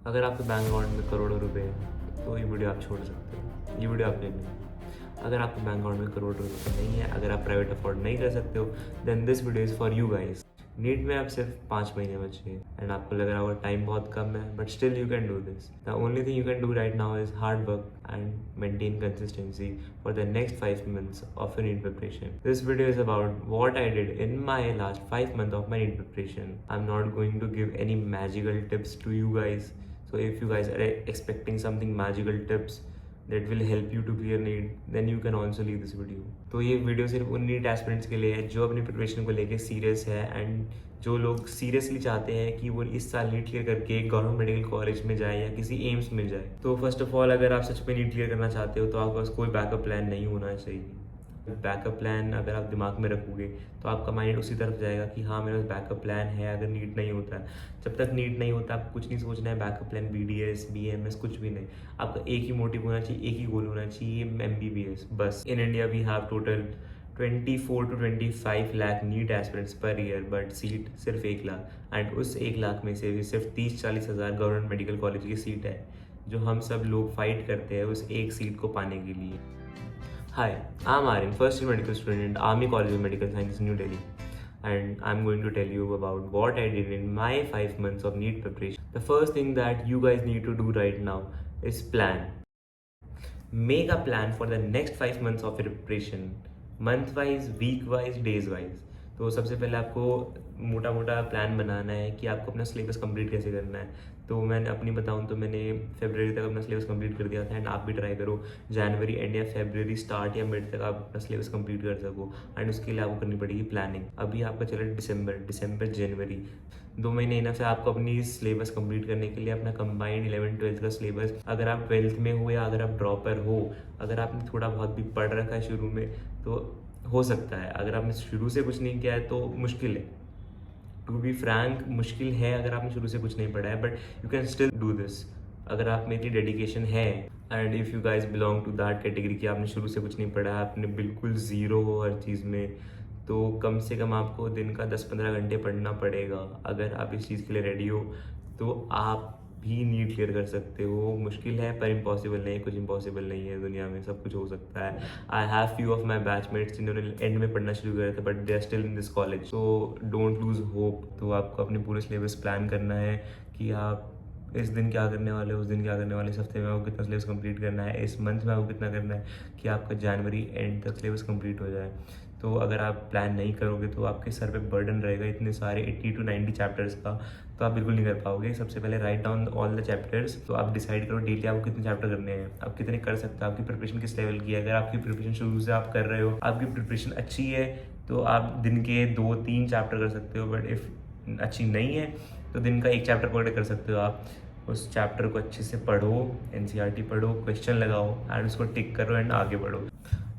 अगर आपके bank account में करोड़ों रुपए हैं तो ये वीडियो आप छोड़ सकते हो, ये वीडियो आपके लिए नहीं है। अगर आपके बैंक अकाउंट में करोड़ों रुपए नहीं है, अगर आप प्राइवेट अफोर्ड नहीं कर सकते हो, then this video is for you guys. NEET में आप सिर्फ 5 महीने बचे हैं एंड आपको लग रहा होगा टाइम बहुत कम है, but still you can do this. The only thing you can do right now is hard work and maintain consistency for the next 5 months of your NEET preparation. This video is about what I did in my last 5 months of my NEET preparation. I'm not going to give any magical tips to you guys. So if you guys are expecting something magical tips that will help you to clear NEET, then you can also leave this video. तो ये video सिर्फ उन NEET aspirants के लिए है जो अपनी preparation को लेके सीरियस है एंड जो लोग सीरियसली चाहते हैं कि वो इस साल नीट क्लियर करके गवर्नमेंट मेडिकल कॉलेज में जाए या किसी एम्स में जाए। तो फर्स्ट ऑफ ऑल, अगर आप सच में नीट क्लियर करना चाहते हो तो आपके पास कोई बैकअप प्लान नहीं होना चाहिए। बैकअप प्लान अगर आप दिमाग में रखोगे तो आपका माइंड उसी तरफ जाएगा कि हाँ मेरे पास बैकअप प्लान है अगर नीट नहीं होता है। जब तक नीट नहीं होता आपको कुछ नहीं सोचना है, बैकअप प्लान BDS BMS कुछ भी नहीं। आपका एक ही मोटिव होना चाहिए, एक ही गोल होना चाहिए, MBBS बस। In India we have total 24 to 25 lakh NEET aspirants per year, but seat सिर्फ 1 लाख एंड उस 1 लाख में से भी सिर्फ 30-40 हज़ार गवर्नमेंट मेडिकल कॉलेज की सीट है जो हम सब लोग फाइट करते हैं उस एक सीट को पाने के लिए। Hi, I'm Aryan, first year medical student, Army College of Medical Sciences, New Delhi, and I'm going to tell you about what I did in my 5 months of NEET preparation. The first thing that you guys need to do right now is plan. Make a plan for the next 5 months of your preparation, month wise, week wise, days wise. तो सबसे पहले आपको मोटा मोटा plan बनाना है कि आपको अपना सिलेबस कंप्लीट कैसे करना है। तो मैंने अपनी बताऊं तो मैंने फरवरी तक अपना सिलेबस कंप्लीट कर दिया था एंड आप भी ट्राई करो जनवरी एंड या फरवरी स्टार्ट या मिड तक आप अपना सिलेबस कंप्लीट कर सको एंड उसके लिए आपको करनी पड़ेगी प्लानिंग। अभी आपका चल रहा है दिसंबर जनवरी, 2 महीने इनफ है आपको अपनी सिलेबस कंप्लीट करने के लिए। अपना कंबाइंड 11th-12th का सिलेबस, अगर आप 12th में हो या अगर आप ड्रॉपर हो, अगर आपने थोड़ा बहुत भी पढ़ रखा है शुरू में तो हो सकता है। अगर आपने शुरू से कुछ नहीं किया है तो मुश्किल है, टू बी फ्रैंक मुश्किल है अगर आपने शुरू से कुछ नहीं पढ़ा है, but you can still do this अगर आप में इतनी डेडिकेशन है। And if you guys belong to that category कि आपने शुरू से कुछ नहीं पढ़ा है, आपने बिल्कुल ज़ीरो हो हर चीज़ में, तो कम से कम आपको दिन का 10-15 घंटे पढ़ना पड़ेगा। अगर आप इस चीज़ के लिए रेडी हो तो आप भी नीट क्लियर कर सकते हो। मुश्किल है पर इम्पॉसिबल नहीं है, कुछ इम्पॉसिबल नहीं है दुनिया में, सब कुछ हो सकता है। I have few of my batchmates जिन्होंने एंड में पढ़ना शुरू किया था but they are still in this college, so don't lose hope. तो आपको अपने पूरे सिलेबस प्लान करना है कि आप इस दिन क्या करने वाले हो, उस दिन क्या करने वाले, इस हफ्ते में आपको कितना सिलेबस कंप्लीट करना है, इस मंथ में आपको कितना करना है कि आपका जनवरी एंड तक सिलेबस कंप्लीट हो जाए। तो अगर आप प्लान नहीं करोगे तो आपके सर पे बर्डन रहेगा इतने सारे 80 to 90 चैप्टर्स का, तो आप बिल्कुल नहीं कर पाओगे। सबसे पहले write down all the chapters. तो आप डिसाइड करो डेली आपको कितने चैप्टर करने हैं, आप कितने कर सकते हो, आपकी प्रिपरेशन किस लेवल की है। अगर आपकी प्रिपरेशन शुरू से आप कर रहे हो, आपकी प्रिपरेशन अच्छी है तो आप दिन के 2-3 चैप्टर कर सकते हो, बट इफ़ अच्छी नहीं है तो दिन का 1 चैप्टर पकड़ कर सकते हो। आप उस चैप्टर को अच्छे से पढ़ो, NCERT पढ़ो, क्वेश्चन लगाओ एंड उसको टिक करो एंड आगे बढ़ो।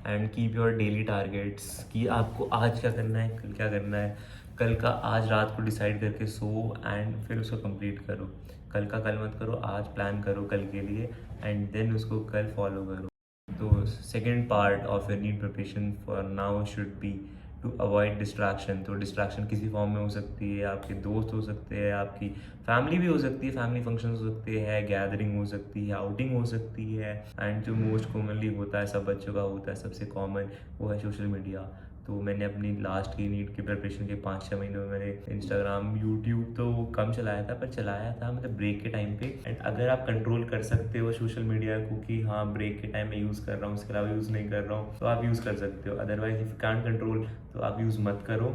And keep your daily targets कि आपको आज क्या करना है, कल क्या करना है। कल का आज रात को डिसाइड करके सो एंड फिर उसको कंप्लीट करो। कल का कल मत करो, आज प्लान करो कल के लिए एंड देन उसको कल फॉलो करो। तो second part of your NEET preparation for now should be to avoid distraction. तो डिस्ट्रैक्शन किसी फॉर्म में हो सकती है, आपके दोस्त हो सकते हैं, आपकी फैमिली भी हो सकती है, फैमिली फंक्शन हो सकते हैं, गैदरिंग हो सकती है, आउटिंग हो सकती है एंड जो मोस्ट कॉमनली होता है, सब बच्चों का होता है, सबसे कॉमन वो है सोशल मीडिया। तो मैंने अपनी लास्ट की नीट की प्रिपरेशन के 5-6 महीनों में मैंने इंस्टाग्राम यूट्यूब तो कम चलाया था, पर चलाया था मतलब ब्रेक के टाइम पे। एंड अगर आप कंट्रोल कर सकते हो सोशल मीडिया को कि हाँ ब्रेक के टाइम में यूज़ कर रहा हूँ, उसके अलावा यूज़ नहीं कर रहा हूँ, तो आप यूज़ कर सकते हो। Otherwise if you can't control तो आप यूज़ मत करो,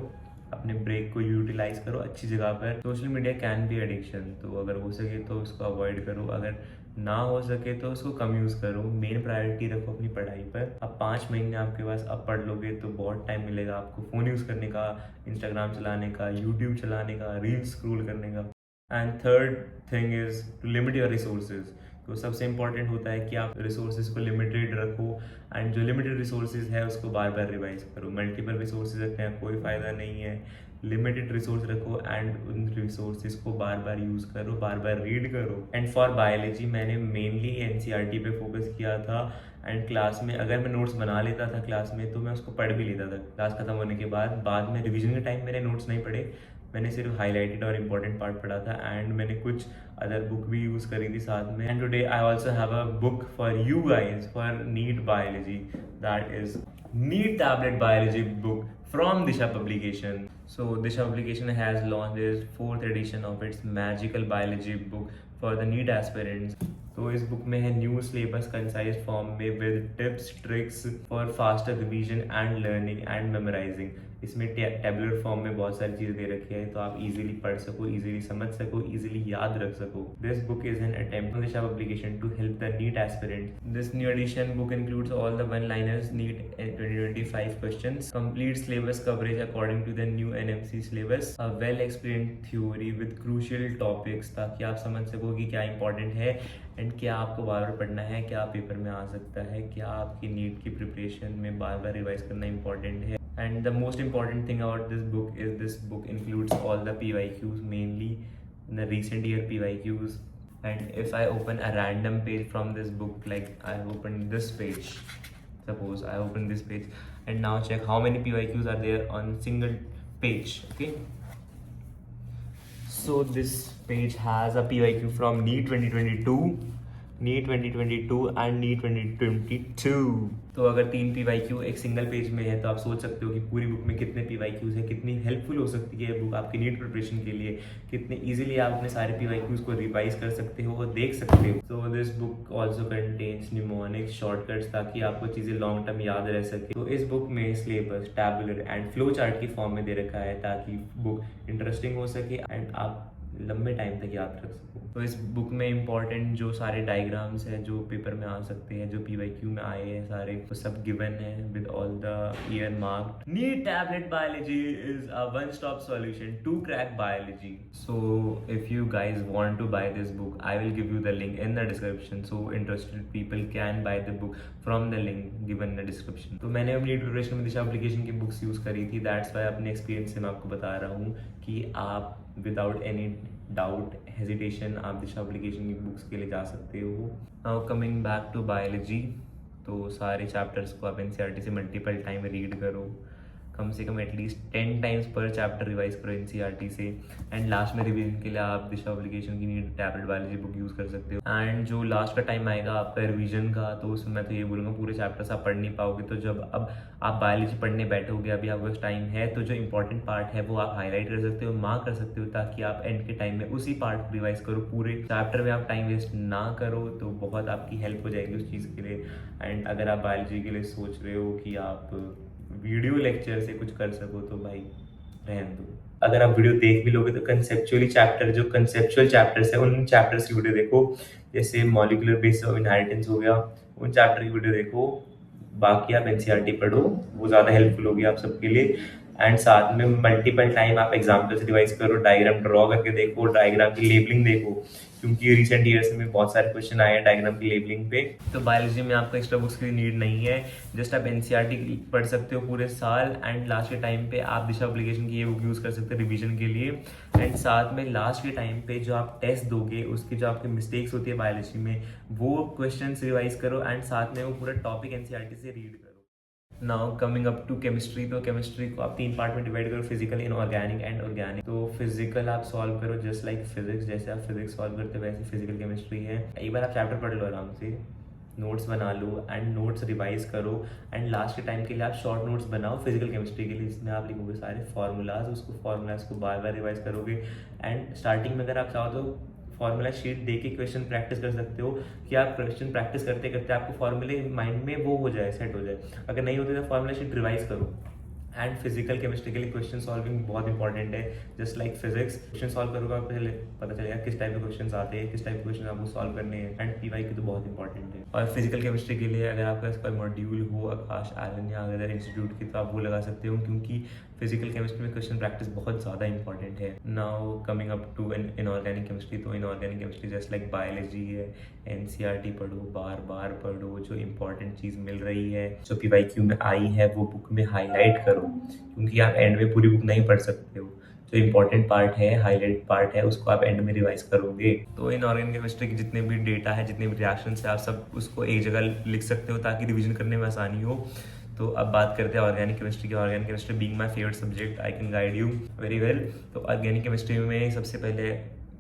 अपने ब्रेक को यूटिलाइज करो अच्छी जगह पर। Social media can be addiction, तो अगर हो सके तो उसको अवॉइड करो, अगर ना हो सके तो उसको कम यूज़ करो। मेन प्रायोरिटी रखो अपनी पढ़ाई पर। अब 5 महीने आपके पास, अब पढ़ लोगे तो बहुत टाइम मिलेगा आपको फ़ोन यूज़ करने का, इंस्टाग्राम चलाने का, यूट्यूब चलाने का, रील्स स्क्रॉल करने का। And third thing is to limit your resources. तो सबसे इंपॉर्टेंट होता है कि आप रिसोर्सेज को लिमिटेड रखो एंड जो लिमिटेड रिसोर्सेज है उसको बार बार रिवाइज करो। मल्टीपल रिसोर्सेज रखने का कोई फ़ायदा नहीं है, लिमिटेड रिसोर्स रखो एंड उन रिसोर्सेज को बार बार यूज़ करो, बार बार रीड करो। एंड फॉर बायोलॉजी मैंने मेनली NCERT पे फोकस किया था एंड क्लास में अगर मैं नोट्स बना लेता था क्लास में तो मैं उसको पढ़ भी लेता था क्लास खत्म होने के बाद। बाद में रिवीजन के टाइम मैंने नोट्स नहीं पढ़े, मैंने सिर्फ हाईलाइटेड और इम्पॉर्टेंट पार्ट पढ़ा था एंड मैंने कुछ अदर बुक भी यूज़ करी थी साथ में। And today I also have a book for you guys for NEET biology, that is NEET tablet biology book from Disha Publication. So Disha Publication has launched its 4th edition of its magical biology book for the NEET aspirants. तो इस book में है new syllabus concise form में with tips tricks for faster revision and learning and memorising. इसमें tabular form में बहुत सारी चीज़ें दे रखी है तो आप इजीली पढ़ सको, इजीली समझ सको, इजीली याद रख सको। This book is an attempt on Disha publication to help the NEET aspirant. This new edition book includes all the one liners NEET 2025 questions, complete syllabus coverage according to the new NMC syllabus, a well explained theory with crucial topics, ताकि आप समझ सको कि क्या important है and क्या आपको बार बार पढ़ना है, क्या पेपर में आ सकता है, क्या आपकी नीट की प्रिपरेशन में बार बार रिवाइज करना इंपॉर्टेंट है। And the most important thing about this book includes all the PYQs, mainly the recent year PYQs. And if I open a random page from this book, like I open this page, suppose I open this page, and now check how many PYQs are there on single page. Okay, so this page has a PYQ from NEET 2022, NEET 2022 and NEET 2022। तो अगर 3 PYQ एक single page में है तो आप सोच सकते हो कि पूरी बुक में कितने PYQs है, कितनी हेल्पफुल हो सकती है बुक आपकी नीट प्रिपरेशन के लिए, कितने इजीली आप अपने सारे PYQs को रिवाइज कर सकते हो और देख सकते हो। So this book also contains mnemonics shortcuts, ताकि आपको चीज़ें लॉन्ग टर्म याद रह सके। तो इस बुक में syllabus tabular and flow chart की फॉर्म में दे रखा है ताकि बुक इंटरेस्टिंग हो सके एंड आप लंबे टाइम तक याद रख सको। तो इस बुक में इंपॉर्टेंट जो सारे डायग्राम्स हैं जो पेपर में आ सकते हैं, जो PYQ में आए हैं सारे, तो सब गिवन है with all the year marked. NEET tablet biology is a one stop solution to crack biology. So if you guys want to buy this book, I will give you the link in the description, so interested people can buy the book from the link given in the description. तो मैंने अपनी preparation में Disha application की books use करी थी, that's why अपने experience से मैं आपको बता रहा हूँ कि आप विदाउट एनी डाउट हेजिटेशन आप दिशा एप्लीकेशन की बुक्स के लिए जा सकते हो। Now coming back to biology, तो सारे चैप्टर्स को आप NCERT से मल्टीपल टाइम रीड करो, कम से कम at least 10 times per chapter revise करो NCERT से। एंड लास्ट में रिवीजन के लिए आप दिशा एप्लीकेशन की NEET tablet biology book use कर सकते हो। एंड जो लास्ट का टाइम आएगा आपका रिवीजन का, तो उसमें मैं तो ये बोलूँगा पूरे चैप्टर्स आप पढ़ नहीं पाओगे। तो जब अब आप बायोलॉजी पढ़ने बैठोगे, अभी आपके पास टाइम है, तो जो इंपॉर्टेंट पार्ट है वो आप हाईलाइट कर सकते हो, मार्क कर सकते हो, ताकि आप एंड के टाइम में उसी पार्ट को रिवाइज करो। पूरे चैप्टर में आप टाइम वेस्ट ना करो, तो बहुत आपकी हेल्प हो जाएगी उस चीज़ के लिए। एंड अगर आप बायोलॉजी के लिए सोच रहे हो कि आप वीडियो लेक्चर से कुछ कर सको, तो भाई रहने दो। अगर आप वीडियो देख भी लोगे तो कंसेप्चुअली चैप्टर, जो कंसेप्चुअल चैप्टर्स है उन चैप्टर्स की वीडियो देखो, जैसे मॉलिक्यूलर बेसिस ऑफ इनहेरिटेंस हो गया, उन चैप्टर की वीडियो देखो। बाकी आप NCERT पढ़ो, वो ज़्यादा हेल्पफुल होगी आप सबके लिए। एंड साथ में मल्टीपल टाइम आप एग्जाम्पल्स रिवाइज करो, डायग्राम ड्रॉ करके देखो, डायग्राम की लेबलिंग देखो, क्योंकि रिसेंट ईयर्स में बहुत सारे क्वेश्चन आए हैं डायग्राम की लेबलिंग पे। तो बायोलॉजी में आपको एक्स्ट्रा बुक्स की नीड नहीं है, जस्ट आप NCERT पढ़ सकते हो पूरे साल। एंड लास्ट के टाइम पे आप दिशा एप्लीकेशन की ये बुक यूज़ कर सकते हो रिवीजन के लिए। एंड साथ में लास्ट के टाइम पे जो आप टेस्ट दोगे, उसकी जो आपकी मिस्टेक्स होती है बायोलॉजी में, वो क्वेश्चन रिवाइज करो एंड साथ में वो पूरा टॉपिक NCERT से रीड करो। Now coming up to chemistry, तो केमिस्ट्री को आप 3 पार्ट में डिवाइड करो, फिजिकल, इनऑर्गेनिक एंड ऑर्गेनिक। तो फिजिकल आप सॉल्व करो जस्ट लाइक फिजिक्स, जैसे आप फिजिक्स सॉल्व करते हो वैसे फिजिकल केमिस्ट्री है। एक बार आप चैप्टर पढ़ लो आराम से, नोट्स बना लो एंड नोट्स रिवाइज करो। एंड लास्ट के टाइम के लिए आप शॉर्ट नोट्स बनाओ फिजिकल केमिस्ट्री के लिए, जिसमें आप लिखोगे सारे फार्मूलाज, उसको फार्मूलाज को बार बार रिवाइज करोगे। एंड स्टार्टिंग में अगर आप चाहो तो फार्मूला शीट दे के क्वेश्चन प्रैक्टिस कर सकते हो, कि आप क्वेश्चन प्रैक्टिस करते करते आपको फार्मूले माइंड में वो हो जाए, सेट हो जाए। अगर नहीं होते तो फार्मूला शीट रिवाइज करो। एंड फिजिकल केमिस्ट्री के लिए क्वेश्चन सॉल्विंग बहुत इंपॉर्टेंट है, just like physics. Question solve करोगे आप पहले पता चलेगा किस टाइप के क्वेश्चन आते हैं, किस टाइप के क्वेश्चन आपको सॉल्व करने हैं। एंड PYQ तो बहुत इंपॉर्टेंट है। और फिजिकल केमिस्ट्री के लिए अगर आपका इसका मॉड्यूल हो आकाश आलन या अदर इंस्टीट्यूट की, तो आप वो लगा सकते हो, क्योंकि फिजिकल केमिस्ट्री में क्वेश्चन प्रैक्टिस बहुत ज़्यादा इंपॉर्टेंट है। Now coming up to inorganic chemistry, तो inorganic chemistry just like biology है, NCERT पढ़ो, बार बार पढ़ो, जो इंपॉर्टेंट चीज़ मिल रही है, जो PYQ में आई है, वो बुक में हाईलाइट करो, क्योंकि आप एंड में पूरी बुक नहीं पढ़ सकते हो। जो इंपॉर्टेंट पार्ट है, हाईलाइट पार्ट है, उसको आप एंड में रिवाइज करोगे। तो इनऑर्गेनिक केमिस्ट्री के जितने भी डेटा है, जितने भी रिएक्शंस है, आप सब उसको एक जगह लिख सकते हो ताकि रिवीजन करने में आसानी हो। तो अब बात करते हैं ऑर्गेनिक केमिस्ट्री की। Organic chemistry being my favourite subject, I can guide you very well. तो ऑर्गेनिक केमिस्ट्री में सबसे पहले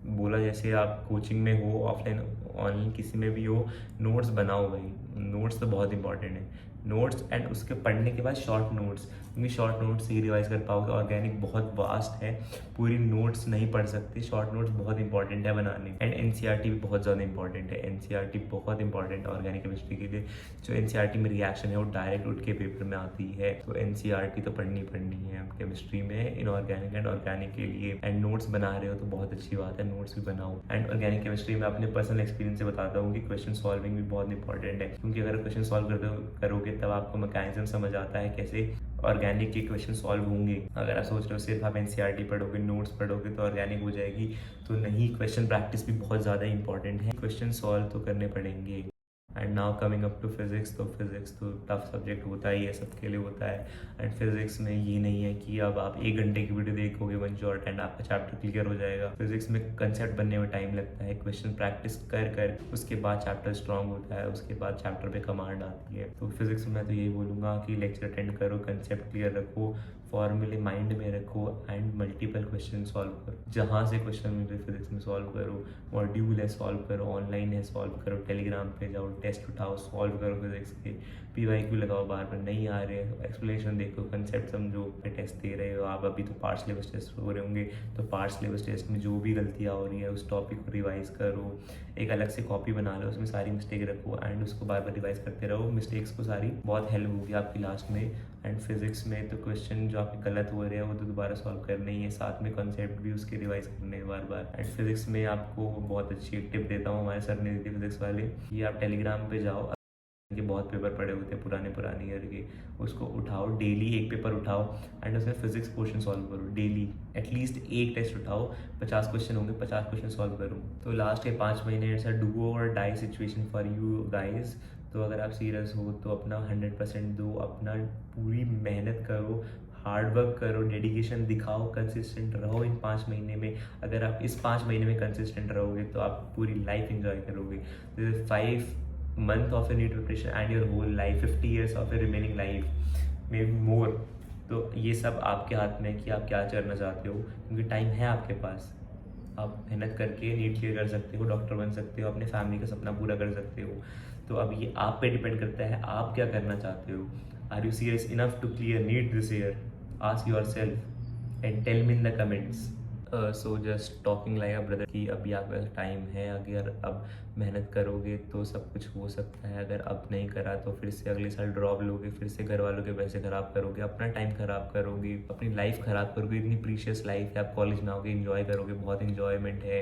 बोला जैसे आप कोचिंग में हो, ऑफलाइन ऑनलाइन किसी में भी हो, नोट्स बनाओ भाई। नोट्स तो बहुत इंपॉर्टेंट है। नोट्स एंड उसके पढ़ने के बाद शॉर्ट नोट्स, क्योंकि शॉर्ट नोट्स से ही रिवाइज कर पाओगे। ऑर्गेनिक बहुत वास्ट है, पूरी नोट्स नहीं पढ़ सकते। शॉर्ट नोट्स बहुत इंपॉर्टेंट है बनाने। एंड एनसीईआरटी भी बहुत ज़्यादा इंपॉर्टेंट है। एनसीईआरटी बहुत इंपॉर्टेंट है ऑर्गेनिक केमिस्ट्री के लिए। जो एनसीईआरटी में रिएक्शन है वो डायरेक्ट उठ के पेपर में आती है, तो एनसीईआरटी तो पढ़नी है केमिस्ट्री में, इनऑर्गेनिक एंड ऑर्गेनिक के लिए। एंड नोट्स बना रहे हो तो बहुत अच्छी बात है, नोट्स भी बनाओ। एंड ऑर्गेनिक केमिस्ट्री में अपने पर्सनल एक्सपीरियंस से बताता हूँ कि क्वेश्चन सॉल्विंग भी बहुत इंपॉर्टेंट है, क्योंकि अगर क्वेश्चन सॉल्व करोगे तब आपको मैकेनिज्म समझ आता है कैसे ऑर्गेनिक के क्वेश्चन सॉल्व होंगे। अगर आप सोच रहे हो सिर्फ आप एनसीईआरटी पढ़ोगे, नोट्स पढ़ोगे तो ऑर्गेनिक हो जाएगी, तो नहीं। क्वेश्चन प्रैक्टिस भी बहुत ज़्यादा इंपॉर्टेंट है, क्वेश्चन सॉल्व तो करने पड़ेंगे। And now coming up to physics, तो फिज़िक्स तो टफ सब्जेक्ट होता ही है, सबके लिए होता है। एंड फिज़िक्स में ये नहीं है कि अब आप 1 घंटे की वीडियो देखोगे वन शॉट एंड आपका चैप्टर क्लियर हो जाएगा। फिज़िक्स में कंसेप्ट बनने में टाइम लगता है, क्वेश्चन प्रैक्टिस कर उसके बाद चैप्टर स्ट्रॉन्ग होता है, उसके बाद चैप्टर पे कमांड आती है। तो फिज़िक्स में मैं तो यही बोलूँगा कि लेक्चर अटेंड करो, कंसेप्ट क्लियर रखो, फॉर्मूले माइंड में रखो एंड मल्टीपल क्वेश्चन सॉल्व करो। जहाँ से क्वेश्चन मिले फिजिक्स में सॉल्व करो, मॉड्यूल है सॉल्व करो, ऑनलाइन है सॉल्व करो, टेलीग्राम पे जाओ, टेस्ट उठाओ, सॉल्व करो फिजिक्स के, पीवाईक्यू लगाओ, बार बार नहीं आ रहे हैं एक्सप्लेनेशन देखो, कंसेप्ट समझो। टेस्ट दे रहे हो आप, अभी तो पार्ट सिलेबस टेस्ट हो रहे होंगे, तो पार्ट सिलेबस टेस्ट में जो भी गलतियाँ हो रही है उस टॉपिक को रिवाइज करो, एक अलग से कॉपी बना लो, उसमें सारी मिस्टेक रखो एंड उसको बार बार रिवाइज करते रहो। मिस्टेक्स को सारी बहुत हेल्प होगी आपकी लास्ट में। एंड फिजिक्स में तो क्वेश्चन जो आपके गलत हो रहे हैं वो तो दोबारा सॉल्व करने ही है, साथ में कॉन्सेप्ट भी उसके रिवाइज करने हैं बार बार। एंड फिजिक्स में आपको बहुत अच्छी एक टिप देता हूँ, हमारे सर ने दी थी फिजिक्स वाले, ये आप टेलीग्राम पे जाओ, के बहुत पेपर पड़े होते हैं पुराने ईयर के, उसको उठाओ, डेली एक पेपर उठाओ एंड उसमें फिजिक्स क्वेश्चन सॉल्व करो। डेली एटलीस्ट एक टेस्ट उठाओ, 50 क्वेश्चन होंगे, 50 क्वेश्चन सॉल्व करो। तो लास्ट के 5 महीने इट्स अ डू और die situation for you guys. तो अगर आप सीरियस हो तो अपना 100% दो, अपना पूरी मेहनत करो, हार्ड वर्क करो, डेडिकेशन दिखाओ, कंसिस्टेंट रहो इन 5 महीने में। अगर आप इस 5 महीने में कंसिस्टेंट रहोगे तो आप पूरी लाइफ एंजॉय करोगे। 5 month of your NEET preparation and your whole life, 50 years of your remaining life, maybe more। तो ये सब आपके हाथ में है कि आप क्या करना चाहते हो, क्योंकि टाइम है आपके पास। आप मेहनत करके नीट क्लियर कर सकते हो, डॉक्टर बन सकते हो, अपने फैमिली का सपना पूरा कर सकते हो। तो अब ये आप पे डिपेंड करता है आप क्या करना चाहते हो। Are you serious enough to clear NEET this year? Ask yourself and tell me in the comments. So just talking like a brother कि अभी आपके पास टाइम है, अगर अब मेहनत करोगे तो सब कुछ हो सकता है। अगर अब नहीं करा तो फिर से अगले साल ड्रॉप लोगे, फिर से घर वालों के पैसे ख़राब करोगे, अपना टाइम ख़राब करोगे, अपनी लाइफ ख़राब करोगे। इतनी प्रीशियस लाइफ है, आप कॉलेज में आओगे, इन्जॉय करोगे, बहुत इन्जॉयमेंट है,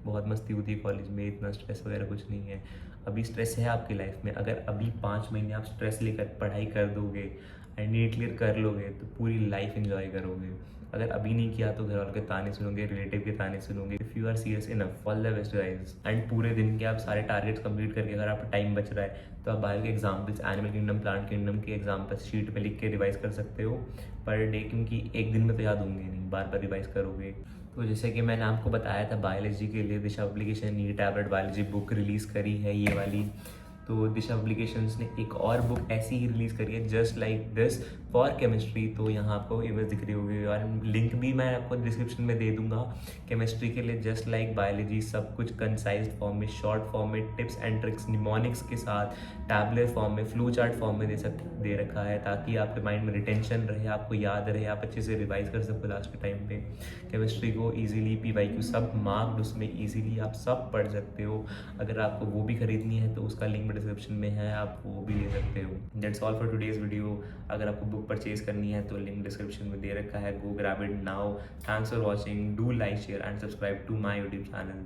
बहुत मस्ती होती है कॉलेज में, इतना स्ट्रेस वगैरह कुछ नहीं है। अभी स्ट्रेस है आपकी लाइफ में, अगर अभी 5 महीने आप स्ट्रेस लेकर पढ़ाई कर दोगे एंड नीट क्लियर कर लोगे तो पूरी लाइफ एंजॉय करोगे। अगर अभी नहीं किया तो घर वालों के ताने सुनोगे, रिलेटिव के ताने सुनोगे। If you are serious enough, all the best guys. And पूरे दिन के आप सारे टारगेट्स कंप्लीट करके अगर आपका टाइम बच रहा है तो आप बायो के examples, animal kingdom, plant kingdom के एग्जाम्पल्स शीट पे लिख के रिवाइज कर सकते हो पर डे, क्योंकि एक दिन में तो याद होंगे नहीं, बार बार रिवाइज करोगे। तो जैसे कि मैंने आपको बताया था, बायोलॉजी के लिए दिशा पब्लिकेशन ने टैबलेट बायोलॉजी बुक रिलीज़ करी है, ये वाली। तो दिशा पब्लिकेशंस ने एक और बुक ऐसी ही रिलीज़ करी है, just like this, for chemistry. तो यहाँ आपको इमेज दिख रही होगी और लिंक भी मैं आपको डिस्क्रिप्शन में दे दूंगा। केमिस्ट्री के लिए जस्ट लाइक बायोलॉजी, सब कुछ कंसाइज फॉर्म में, शॉर्ट फॉर्म में, टिप्स एंड ट्रिक्स निमोनिक्स के साथ, टैबलेट फॉर्म में, फ्लू चार्ट फॉर्म में दे रखा है, ताकि आपके माइंड में रिटेंशन रहे, आपको याद रहे, आप अच्छे से रिवाइज कर सको लास्ट के टाइम पे। केमिस्ट्री को ईजिली पीवाईक्यू सब मार्क्ड, उसमें ईजिली आप सब पढ़ सकते हो। अगर आपको वो भी खरीदनी है तो उसका लिंक डिस्क्रिप्शन में है, आप वो भी ले सकते हो। That's all for today's video. अगर आपको बुक परचेज करनी है तो लिंक डिस्क्रिप्शन में दे रखा है, go grab it now. Thanks for watching, do like, share and subscribe to my YouTube channel.